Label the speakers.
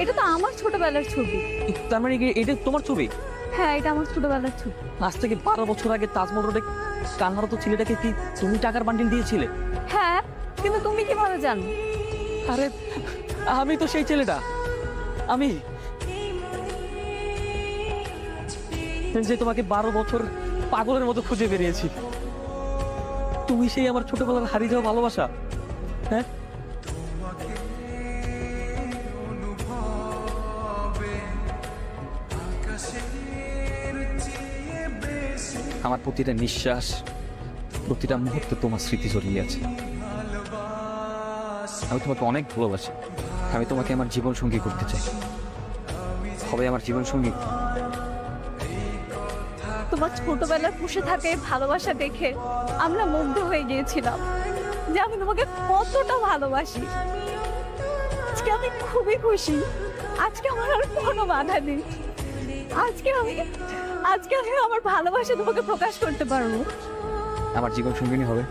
Speaker 1: এটা তো আমার ছোটবেলার ছবি।
Speaker 2: তার মানে এটা তোমার ছবি?
Speaker 1: হ্যাঁ, এটা আমার ছোটবেলার ছবি।
Speaker 2: আজ থেকে 12 বছর আগে তাজমহল রোডে কান্নারত ছেলেটাকে কি তুমি টাকার বান্ডিল দিয়েছিলে?
Speaker 1: হ্যাঁ, কিন্তু তুমি কিভাবে জানো?
Speaker 2: আরে আমি তো সেই ছেলেটা, আমি যে তোমাকে 12 বছর পাগলের মতো খুঁজে বেরিয়েছি। তুমি সেই আমার ছোটবেলার হারিয়ে যাওয়া ভালোবাসা। হ্যাঁ, আমার প্রতিটা নিঃশ্বাস, প্রতিটা মুহূর্তে তোমার স্মৃতি জড়িয়ে আছে। আমি তোমাকে অনেক ভালোবাসি। আমি তোমাকে আমার জীবন সঙ্গী করতে চাই। হবে আমার জীবন সঙ্গী।
Speaker 1: তোমার ছোটবেলায় পুষে থাকে ভালোবাসা দেখে আমরা মুগ্ধ হয়ে গিয়েছিলাম যে আমি তোমাকে কতটা ভালোবাসি। আজকে আমি খুবই খুশি। আজকে আমার আর কোনো বাধা নেই। আজকে আমি আমার ভালোবাসা তোমাকে প্রকাশ করতে পারবো।
Speaker 2: আমার জীবন সঙ্গিনী হবে।